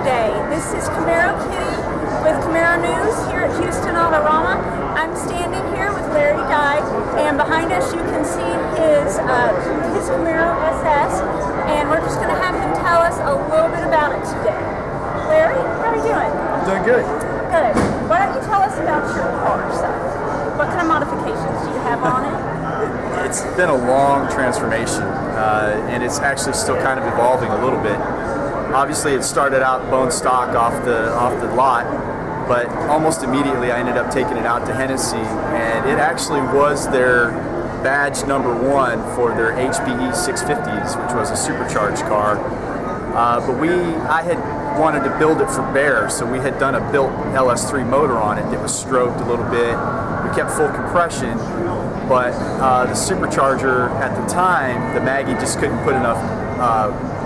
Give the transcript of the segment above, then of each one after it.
today. This is Camaro Kitty with Camaro News here at Houston AutoRama. I'm standing here with Larry Dye, and behind us you can see his Camaro SS, and we're just going to have him tell us a little bit about it today. Larry, how are you doing? I'm doing good. Good. Why don't you tell us about your car stuff? What kind of modifications do you have on it? It's been a long transformation, and it's actually still kind of evolving a little bit. Obviously, it started out bone stock off the lot, but almost immediately I ended up taking it out to Hennessy, and it actually was their badge #1 for their HPE 650s, which was a supercharged car. I had wanted to build it for Bear, so we had done a built LS3 motor on it that was stroked a little bit. We kept full compression, but the supercharger at the time, the Maggie just couldn't put enough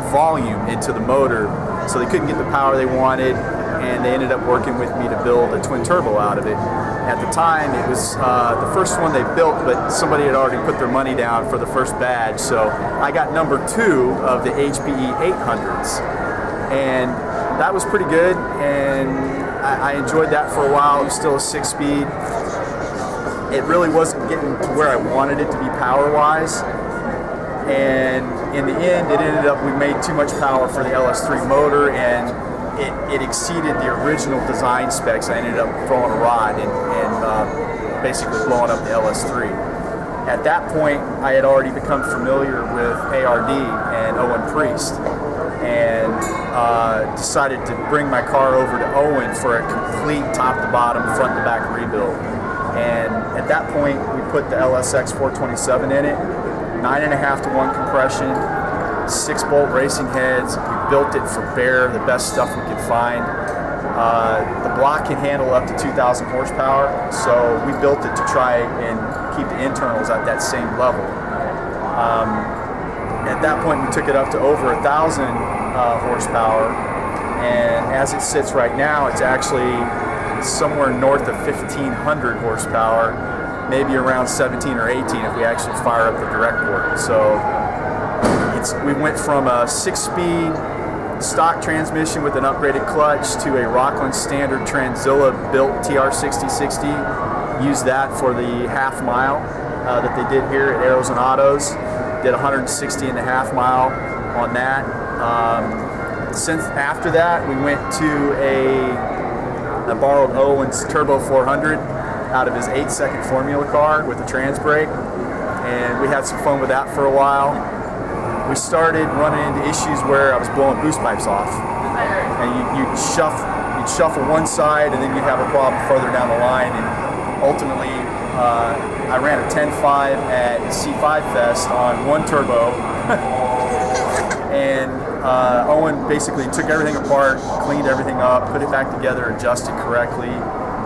volume into the motor, so they couldn't get the power they wanted, and they ended up working with me to build a twin turbo out of it. At the time, it was the first one they built, but somebody had already put their money down for the first badge, so I got #2 of the HPE 800s, and that was pretty good, and I enjoyed that for a while. It was still a 6-speed. It really wasn't getting to where I wanted it to be power-wise, and in the end, it ended up we made too much power for the LS3 motor, and it exceeded the original design specs. I ended up throwing a rod and basically blowing up the LS3. At that point, I had already become familiar with ARD and Owen Priest, and decided to bring my car over to Owen for a complete top-to-bottom, front-to-back rebuild. And at that point, we put the LSX 427 in it, 9.5-to-1 compression, 6-bolt racing heads. We built it for Bear, the best stuff we could find. The block can handle up to 2,000 horsepower, so we built it to try and keep the internals at that same level. At that point, we took it up to over 1,000 horsepower, and as it sits right now, it's actually somewhere north of 1,500 horsepower, maybe around 17 or 18 if we actually fire up the direct port. So we went from a 6-speed stock transmission with an upgraded clutch to a Rockland standard Tranzilla built TR6060. Used that for the half mile that they did here at Arrows and Autos. Did 160.5 mile on that. Since after that, we went to I borrowed Owen's Turbo 400 out of his 8-second Formula car with a trans brake, and we had some fun with that for a while. We started running into issues where I was blowing boost pipes off, and you'd shuffle one side, and then you'd have a problem further down the line. And ultimately, I ran a 10.5 at C5 Fest on 1 turbo, and Owen basically took everything apart, cleaned everything up, put it back together, adjusted correctly,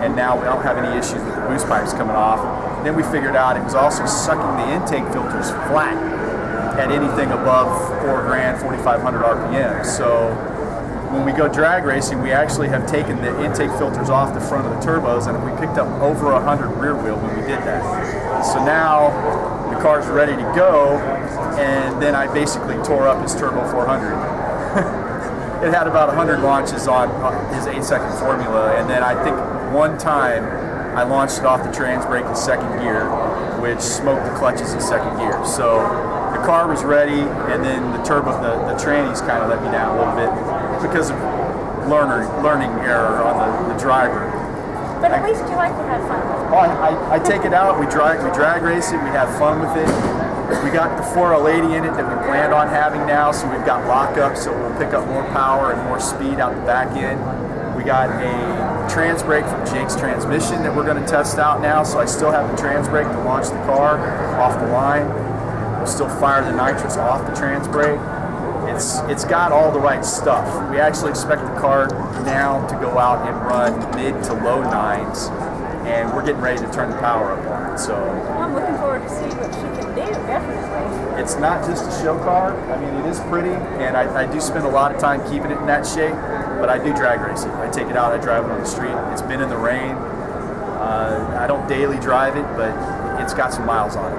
and now we don't have any issues with the boost pipes coming off. Then we figured out it was also sucking the intake filters flat at anything above 4 grand, 4,500 RPM. So when we go drag racing, we actually have taken the intake filters off the front of the turbos, and we picked up over 100 rear wheel when we did that. So now the car's ready to go, and then I basically tore up his Turbo 400. It had about 100 launches on his 8-second Formula, and then I think one time I launched it off the trans brake in 2nd gear, which smoked the clutches in 2nd gear. So the car was ready, and then the trannies kind of let me down a little bit because of learning error on the driver. But at least you like to have fun. I take it out, we drag race it, we have fun with it. We got the 4L80 in it that we planned on having now, so we've got lockup, so we'll pick up more power and more speed out the back end. We got a trans brake from Jake's Transmission that we're going to test out now, so I still have the trans brake to launch the car off the line. We'll still fire the nitrous off the trans brake. It's got all the right stuff. We actually expect the car now to go out and run mid to low 9s, and we're getting ready to turn the power up on it. So I'm looking forward to see what she can do, definitely. It's not just a show car. I mean, it is pretty, and I do spend a lot of time keeping it in that shape, but I do drag race it. I take it out, I drive it on the street. It's been in the rain. I don't daily drive it, but it's got some miles on it.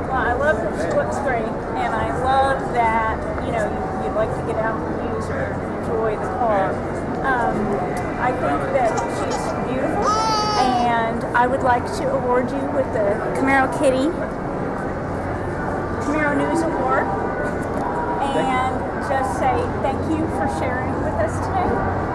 Well, I love that she looks great, and I love that, you know, you like to get out and use her and enjoy the car. I think that she's beautiful, and I would like to award you with the Camaro Kitty Camaro News Award, and just say thank you for sharing with us today.